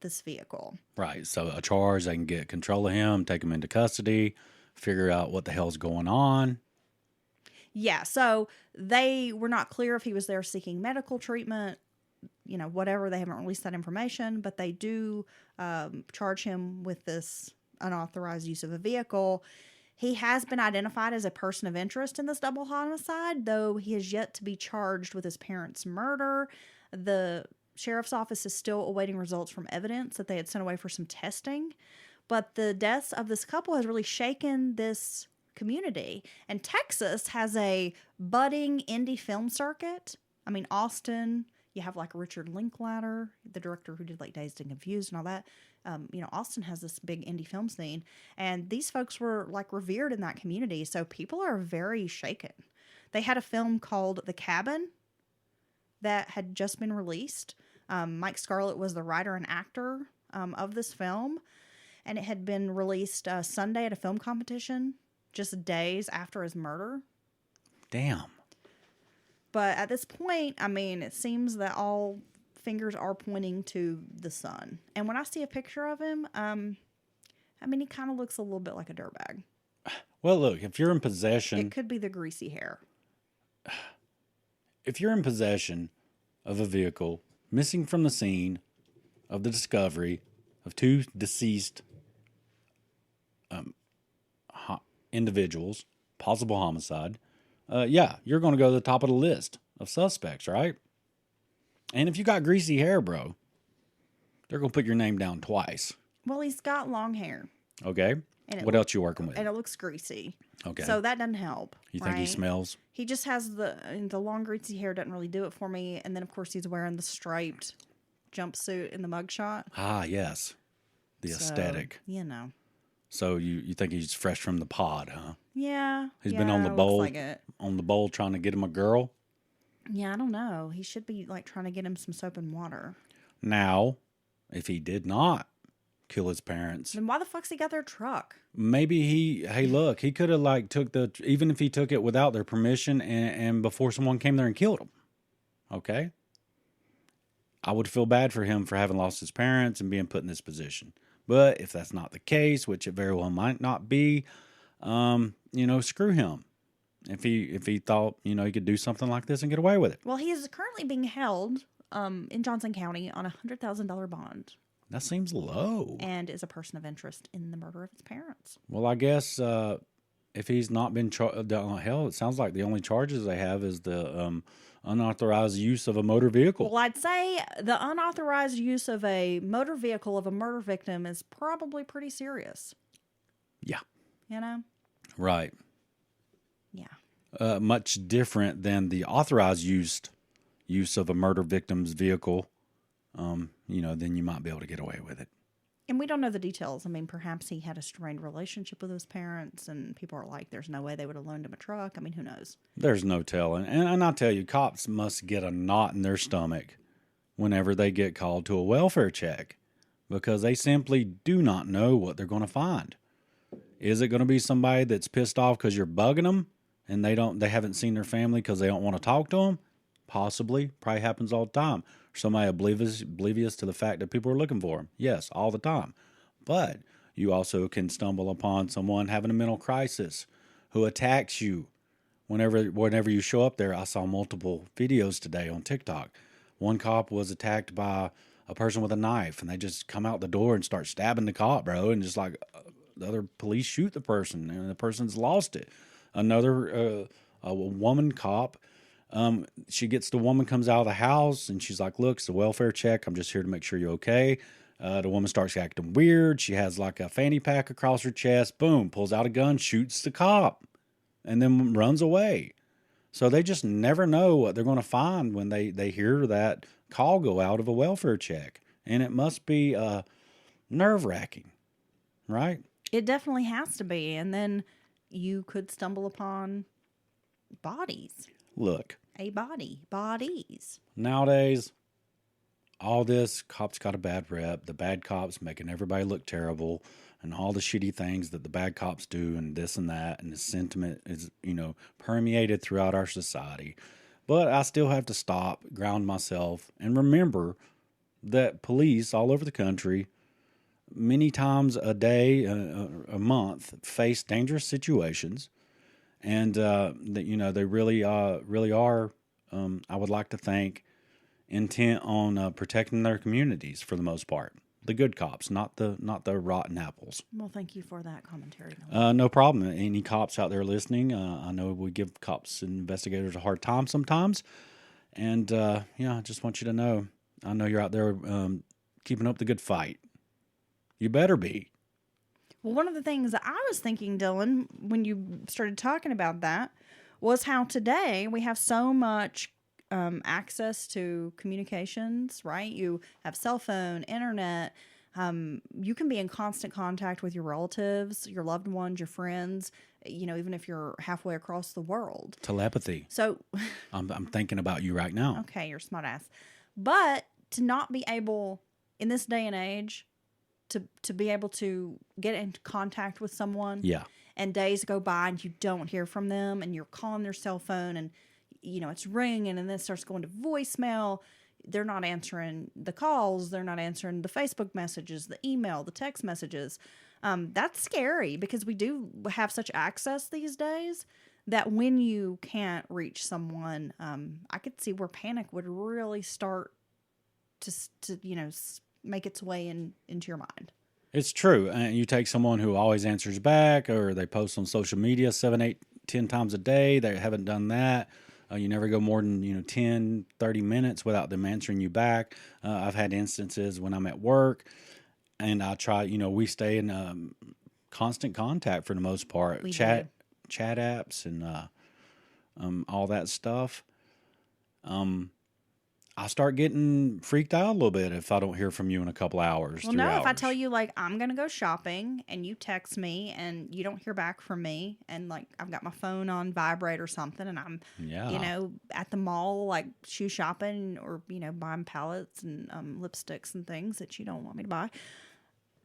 this vehicle. Right. So a charge, they can get control of him, take him into custody, figure out what the hell's going on. Yeah, so they were not clear if he was there seeking medical treatment, you know, whatever. They haven't released that information, but they do charge him with this unauthorized use of a vehicle. He has been identified as a person of interest in this double homicide, though he has yet to be charged with his parents' murder. The sheriff's office is still awaiting results from evidence that they had sent away for some testing. But the deaths of this couple has really shaken this community. And Texas has a budding indie film circuit. I mean, Austin, you have like Richard Linklater, the director who did like Dazed and Confused and all that. You know, Austin has this big indie film scene, and these folks were like revered in that community. So people are very shaken. They had a film called The Cabin that had just been released. Mike Scarlett was the writer and actor of this film, and it had been released Sunday at a film competition just days after his murder. Damn. But at this point, I mean, it seems that all fingers are pointing to the son. And when I see a picture of him, I mean, he kind of looks a little bit like a dirtbag. Well, look, if you're in possession... It could be the greasy hair. If you're in possession of a vehicle missing from the scene of the discovery of two deceased individuals, possible homicide, yeah, you're going to go to the top of the list of suspects, right? And if you got greasy hair, bro, they're going to put your name down twice. Well, he's got long hair. Okay. What else you working with? And it looks greasy. Okay. So that doesn't help. You think he smells? He just has the long greasy hair doesn't really do it for me. And then, of course, he's wearing the striped jumpsuit in the mugshot. Ah, yes. The aesthetic. You know. So you think he's fresh from the pod, huh? Yeah. He's been on the bowl trying to get him a girl? Yeah, I don't know. He should be like trying to get him some soap and water. Now, if he did not kill his parents, then why the fuck's he got their truck? Maybe hey, look, he could have like even if he took it without their permission and before someone came there and killed him. Okay? I would feel bad for him for having lost his parents and being put in this position. But if that's not the case, which it very well might not be, screw him. If he thought, he could do something like this and get away with it. Well, he is currently being held in Johnson County on a $100,000 bond. That seems low. And is a person of interest in the murder of his parents. Well, I guess if he's not been hell, it sounds like the only charges they have is the unauthorized use of a motor vehicle. Well, I'd say the unauthorized use of a motor vehicle of a murder victim is probably pretty serious. Yeah. You know? Right. Yeah. Much different than the authorized use of a murder victim's vehicle. Then you might be able to get away with it. And we don't know the details. I mean, perhaps he had a strained relationship with his parents, and people are like, there's no way they would have loaned him a truck. I mean, who knows? There's no telling. And I tell you, cops must get a knot in their stomach whenever they get called to a welfare check because they simply do not know what they're going to find. Is it going to be somebody that's pissed off because you're bugging them and they haven't seen their family because they don't want to talk to them? Possibly. Probably happens all the time. Somebody oblivious to the fact that people are looking for them. Yes, all the time. But you also can stumble upon someone having a mental crisis who attacks you whenever you show up there. I saw multiple videos today on TikTok. One cop was attacked by a person with a knife, and they just come out the door and start stabbing the cop, bro, and just like the other police shoot the person, and the person's lost it. Another a woman cop. The woman comes out of the house and she's like, look, it's a welfare check. I'm just here to make sure you're okay. The woman starts acting weird. She has like a fanny pack across her chest. Boom, pulls out a gun, shoots the cop, and then runs away. So they just never know what they're going to find when they hear that call go out of a welfare check. And it must be nerve-wracking, right? It definitely has to be. And then you could stumble upon bodies. Look. Bodies. Nowadays, all this, cops got a bad rep. The bad cops making everybody look terrible, and all the shitty things that the bad cops do, and this and that, and the sentiment is, permeated throughout our society. But I still have to stop, ground myself, and remember that police all over the country, many times a day, a month, face dangerous situations, and that they really are. I would like to think intent on protecting their communities for the most part. The good cops, not the rotten apples. Well, thank you for that commentary. No problem. Any cops out there listening? I know we give cops and investigators a hard time sometimes, and I just want you to know. I know you're out there keeping up the good fight. You better be. Well, one of the things that I was thinking, Dylan, when you started talking about that, was how today we have so much access to communications, right? You have cell phone, internet. You can be in constant contact with your relatives, your loved ones, your friends, even if you're halfway across the world. Telepathy. So I'm thinking about you right now. Okay, you're a smart ass. But to not be able, in this day and age, to be able to get in contact with someone. Yeah. And days go by and you don't hear from them, and you're calling their cell phone and it's ringing, and then it starts going to voicemail. They're not answering the calls. They're not answering the Facebook messages, the email, the text messages. That's scary because we do have such access these days that when you can't reach someone, I could see where panic would really start to make its way into your mind. It's true. You take someone who always answers back, or they post on social media 7, 8, 10 times a day. They haven't done that. You never go more than 10, 30 minutes without them answering you back. I've had instances when I'm at work, and I try. We stay in constant contact for the most part. Chat apps and all that stuff. I start getting freaked out a little bit if I don't hear from you in a couple hours. Well, no, if I tell you, I'm going to go shopping and you text me and you don't hear back from me, and, I've got my phone on vibrate or something, and I'm, at the mall, shoe shopping or, buying palettes and lipsticks and things that you don't want me to buy,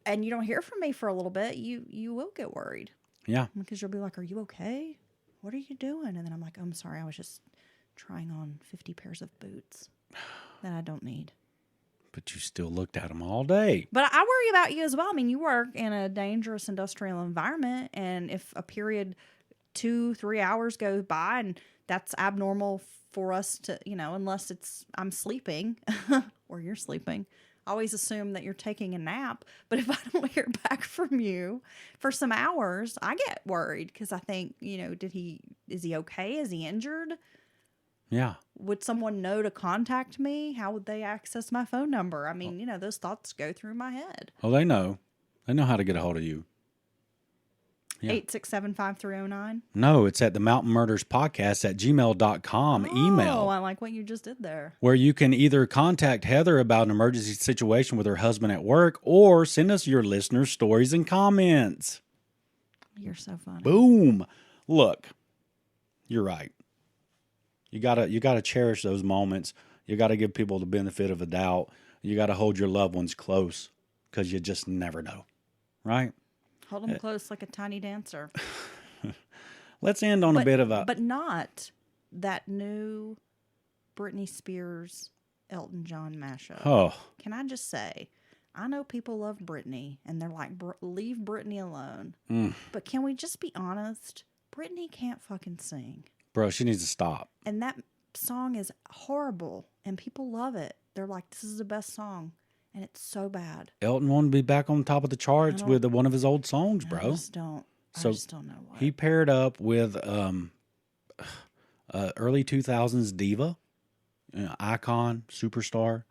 and you don't hear from me for a little bit, you will get worried. Yeah. Because you'll be like, are you okay? What are you doing? And then I'm like, I'm sorry, I was just trying on 50 pairs of boots that I don't need. But you still looked at them all day. But I worry about you as well. I mean, you work in a dangerous industrial environment, and if a period 2-3 hours goes by, and that's abnormal for us to, unless I'm sleeping or you're sleeping, I always assume that you're taking a nap. But if I don't hear back from you for some hours, I get worried because I think, is he okay? Is he injured? Yeah. Would someone know to contact me? How would they access my phone number? I mean, those thoughts go through my head. Oh, they know. They know how to get a hold of you. Yeah. 867-5309? No, it's at the Mountain Murders Podcast at gmail.com email. Oh, I like what you just did there. Where you can either contact Heather about an emergency situation with her husband at work, or send us your listener stories and comments. You're so funny. Boom. Look, you're right. You gotta cherish those moments. You gotta give people the benefit of the doubt. You gotta hold your loved ones close because you just never know, right? Hold them close like a tiny dancer. Let's end on a bit of a... But not that new Britney Spears, Elton John mashup. Oh. Can I just say, I know people love Britney, and they're like, leave Britney alone. But can we just be honest? Britney can't fucking sing. Bro, she needs to stop. And that song is horrible, and people love it. They're like, this is the best song, and it's so bad. Elton wanted to be back on top of the charts with one of his old songs, bro. I just don't know why. He paired up with early 2000s diva, icon, superstar,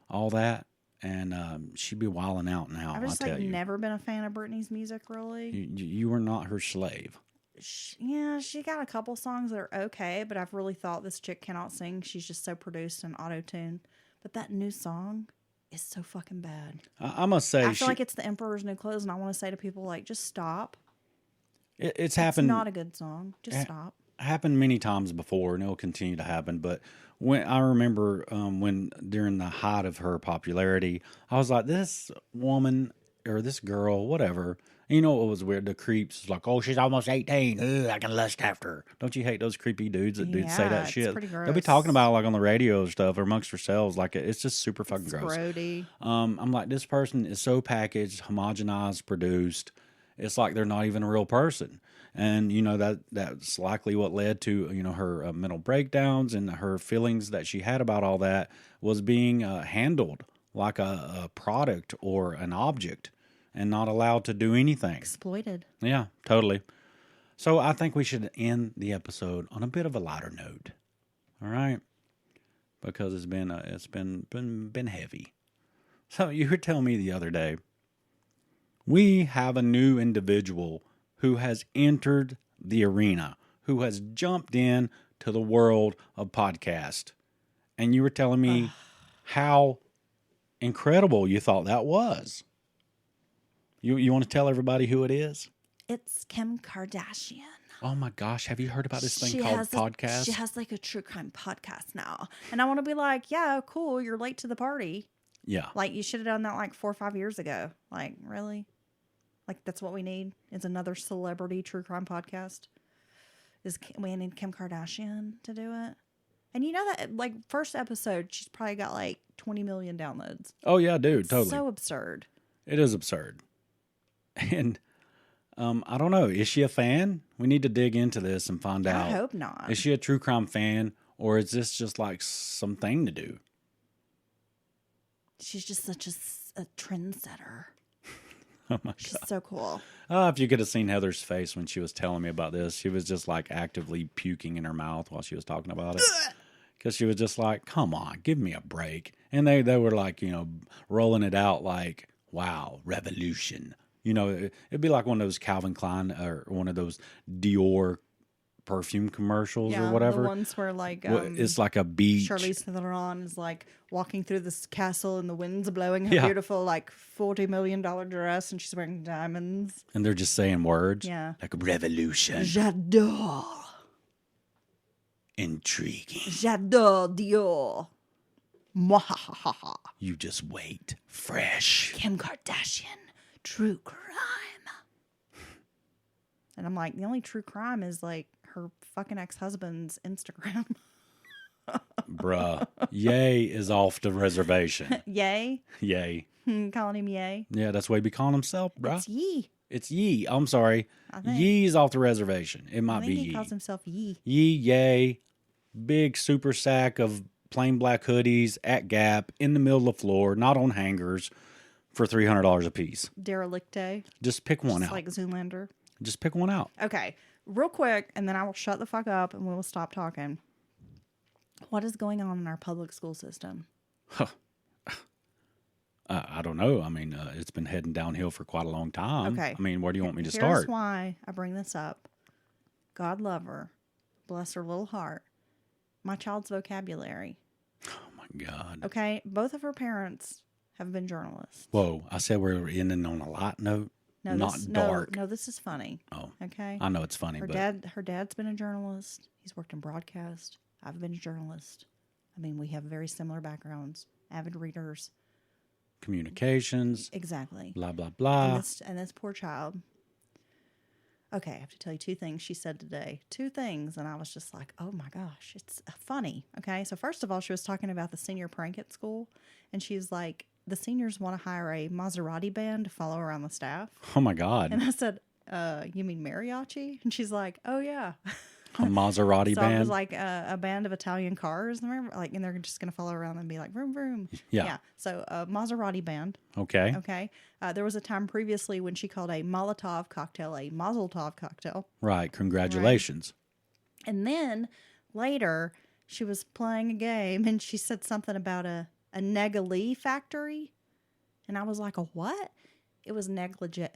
all that, and she'd be wilding out now. I've just never been a fan of Britney's music, really. You were not her slave. she got a couple songs that are okay, but I've really thought this chick cannot sing. She's just so produced and auto-tuned. But that new song is so fucking bad. I must say, I feel like it's the Emperor's New Clothes, and I want to say to people, like, just stop. It's happened. It's not a good song. Just stop. Happened many times before, and it'll continue to happen. But when I remember when during the height of her popularity, I was like, this woman or this girl, whatever. And you know what was weird? The creeps was like, oh, she's almost 18. Ugh, I can lust after her. Don't you hate those creepy dudes that do say that shit? Pretty gross. They'll be talking about it, like on the radio and stuff or amongst themselves. Like it's just super fucking gross. Grody. I'm like, this person is so packaged, homogenized, produced. It's like they're not even a real person. And, you know, that's likely what led to, you know, her mental breakdowns and her feelings that she had about all that was being handled like a product or an object and not allowed to do anything. Exploited. Yeah, totally. So I think we should end the episode on a bit of a lighter note. All right? Because it's been heavy. So you were telling me the other day, we have a new individual who has entered the arena, who has jumped in to the world of podcast. And you were telling me how incredible you thought that was. You want to tell everybody who it is? It's Kim Kardashian. Oh my gosh, have you heard about this thing called podcast? She has like a true crime podcast now. And I want to be like, yeah, cool, you're late to the party. Yeah. Like, you should have done that like 4 or 5 years ago. Like, really? Like, that's what we need is another celebrity true crime podcast. We need Kim Kardashian to do it. And you know that, like, first episode, she's probably got like 20 million downloads. Oh, yeah, dude, It's totally. so absurd. It is absurd. And I don't know. Is she a fan? We need to dig into this and find out. I hope not. Is she a true crime fan, or is this just like something to do? She's just such a trendsetter. Oh my She's God. so cool. If you could have seen Heather's face when she was telling me about this, she was just like actively puking in her mouth while she was talking about it. Because she was just like, come on, give me a break. And they were like, you know, rolling it out like, wow, revolution. You know, it'd be like one of those Calvin Klein or one of those Dior perfume commercials or whatever. The ones where like it's like a beach. Charlize Theron is like walking through this castle and the wind's blowing her Yeah. beautiful like $40 million dress and she's wearing diamonds. And they're just saying words. Yeah. Like revolution. J'adore. Intriguing. J'adore Dior. Mwahahaha. You just wait. Fresh. Kim Kardashian. True crime. And I'm like, the only true crime is like her fucking ex-husband's Instagram. Bruh. Yay is off the reservation. Yay. Yay. Calling him Yay. Yeah, that's what he be calling himself, bruh. It's Yee. It's Yee. I'm sorry. I think. Yee's off the reservation. It I might think be he Yee. calls himself Yee. Yee, yay. Big super sack of plain black hoodies at Gap in the middle of the floor, not on hangers, for $300 a piece. Derelicte. Just pick one Just out. like Zoolander. Just pick one out. Okay. Real quick, and then I will shut the fuck up and we will stop talking. What is going on in our public school system? I don't know. I mean, it's been heading downhill for quite a long time. Okay. I mean, where do you want me to Here's start? why I bring this up. God love her. Bless her little heart. My child's vocabulary. Oh, my God. Okay. Both of her parents have been journalists. Whoa. I said we're ending on a light note, not dark. No, this is funny. Oh, Okay. I know it's funny, but Her dad's been a journalist. He's worked in broadcast. I've been a journalist. I mean, we have very similar backgrounds. Avid readers. communications, Exactly. blah, blah, blah. And this poor child. Okay, I have to tell you 2 things she said today. 2 things, and I was just like, oh my gosh, it's funny. Okay, so first of all, she was talking about the senior prank at school, and she's like, the seniors want to hire a Maserati Band to follow around the staff. Oh, my God. And I said, you mean mariachi? And she's like, oh, yeah. A Maserati So band? it was like a band of Italian cars, remember? Like, and they're just going to follow around and be like, vroom, vroom. Yeah. So a Maserati Band. Okay. Okay. There was a time previously when she called a Molotov cocktail a Mazel Tov cocktail. Right. Congratulations. And then later, she was playing a game and she said something about a negligee factory. And I was like, a what? It was negligee.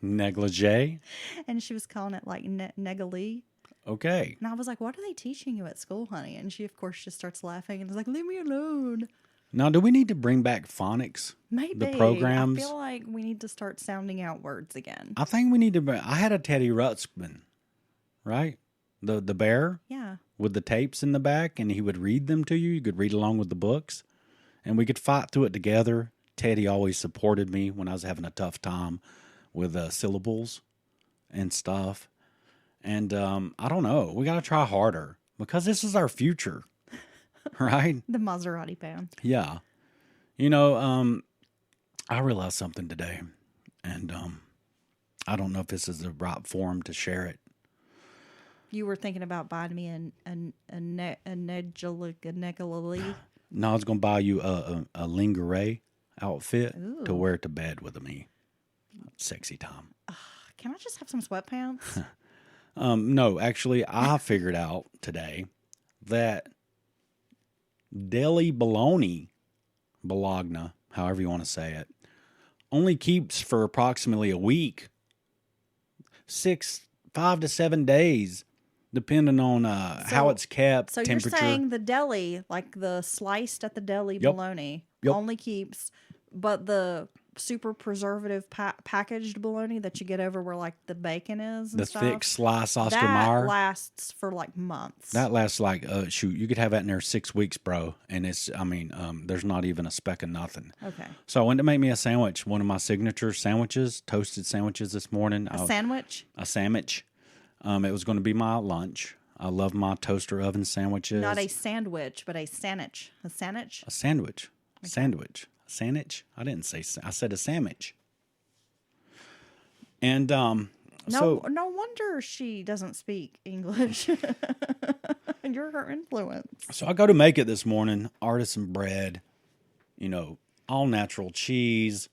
Negligee. And she was calling it like negligee. Okay. And I was like, what are they teaching you at school, honey? And she, of course, just starts laughing and is like, leave me alone. Now, do we need to bring back phonics? Maybe. The programs? I feel like we need to start sounding out words again. I think we need to. I had a Teddy Ruxpin, right? The bear? Yeah. With the tapes in the back, and he would read them to you. You could read along with the books, and we could fight through it together. Teddy always supported me when I was having a tough time with syllables and stuff. And I don't know. We got to try harder because this is our future, right? The Maserati Band. Yeah. You know, I realized something today, and I don't know if this is the right forum to share it. You were thinking about buying me a negligee. No, I was going to buy you a lingerie outfit Ooh. to wear to bed with me. Sexy time. Can I just have some sweatpants? No, actually, I figured out today that deli bologna, however you want to say it, only keeps for approximately a week. 5 to 7 days, depending on how it's kept, So temperature. you're saying the deli, like the sliced at the deli bologna, only keeps, but the super preservative packaged bologna that you get over where like the bacon is and the stuff, thick slice Oscar that Mayer lasts for like months. That lasts like shoot, you could have that in there 6 weeks, bro. And it's, there's not even a speck of nothing. Okay. So I went to make me a sandwich, one of my signature sandwiches, toasted sandwiches this morning. A sandwich. It was going to be my lunch. I love my toaster oven sandwiches. Not a sandwich, but a sandwich. A sandwich. A sandwich. Okay. Sandwich. A sandwich. I didn't say. I said a sandwich. And No wonder she doesn't speak English. You're her influence. So I go to make it this morning, artisan bread, all natural cheese,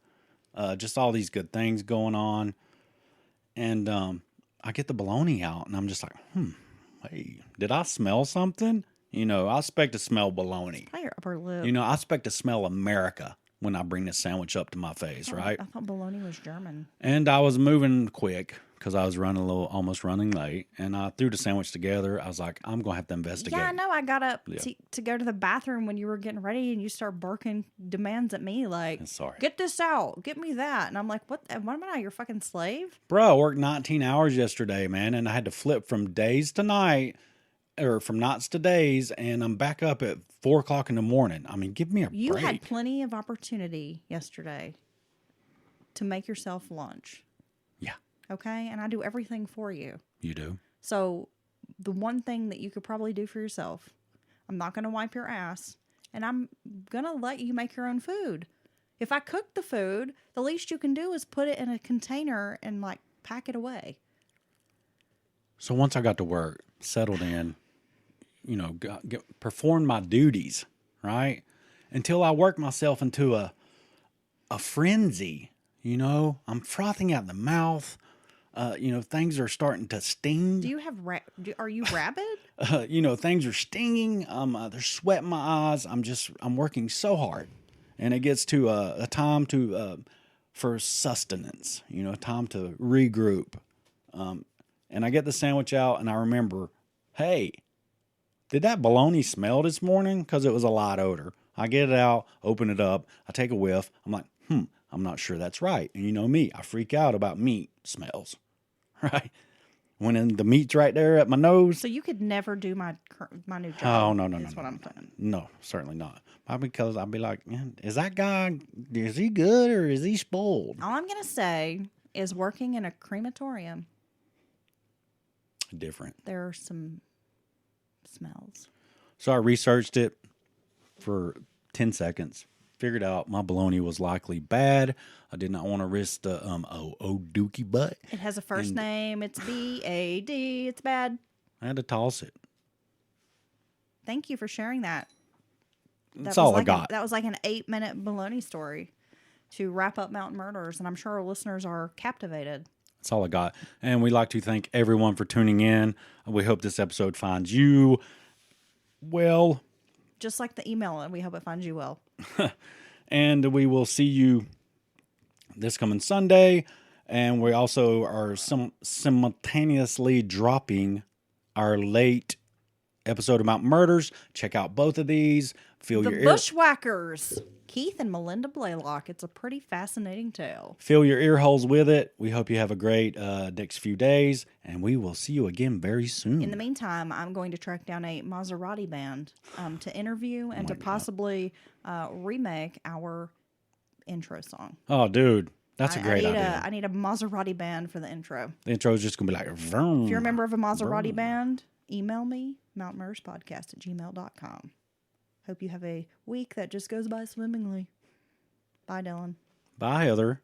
just all these good things going on. And I get the bologna out, and I'm just like, hey, did I smell something? I expect to smell bologna. By your upper lip. I expect to smell America when I bring this sandwich up to my face, right? I thought bologna was German. And I was moving quick because I was almost running late. And I threw the sandwich together. I was like, I'm going to have to investigate. Yeah, I know. I got up to go to the bathroom when you were getting ready, and you start barking demands at me like, sorry, get this out, get me that. And I'm like, what am I, your fucking slave? Bro, I worked 19 hours yesterday, man. And I had to flip from days to night, or from nights to days. And I'm back up at 4 o'clock in the morning. Give me a break. You had plenty of opportunity yesterday to make yourself lunch. Yeah. Okay? And I do everything for you. You do? So the one thing that you could probably do for yourself, I'm not going to wipe your ass, and I'm going to let you make your own food. If I cook the food, the least you can do is put it in a container and like pack it away. So once I got to work, settled in, performed my duties, right? Until I worked myself into a frenzy, I'm frothing out the mouth. Things are starting to sting. Do you have, are you rabid? Things are stinging. There's sweat in my eyes. I'm working so hard. And it gets to a time for sustenance, time to regroup. And I get the sandwich out and I remember, hey, did that bologna smell this morning? Because it was a light odor. I get it out, open it up, I take a whiff. I'm like, I'm not sure that's right. And you know me, I freak out about meat smells, right? When the meat's right there at my nose. So you could never do my new job. Oh, no. That's what I'm saying. No, certainly not. Because I'd be like, is that guy, is he good or is he spoiled? All I'm going to say is working in a crematorium. Different. There are some smells. So I researched it for 10 seconds. Figured out my bologna was likely bad. I did not want to risk the dookie butt. It has a first name. It's B-A-D. It's bad. I had to toss it. Thank you for sharing that. That's all I got. That was like an 8-minute bologna story to wrap up Mountain Murders, and I'm sure our listeners are captivated. That's all I got. And we'd like to thank everyone for tuning in. We hope this episode finds you well. Just like the email, and we hope it finds you well. And we will see you this coming Sunday. And we also are simultaneously dropping our late episode about murders. Check out both of these. The Bushwhackers, Keith and Melinda Blaylock. It's a pretty fascinating tale. Fill your ear holes with it. We hope you have a great next few days, and we will see you again very soon. In the meantime, I'm going to track down a Maserati Band to interview and to possibly remake our intro song. Oh, dude. That's a great idea. I need a Maserati Band for the intro. The intro is just going to be like... Vroom, if you're a member of a Maserati Band, email me, mountainmurderspodcast@gmail.com. Hope you have a week that just goes by swimmingly. Bye, Dylan. Bye, Heather.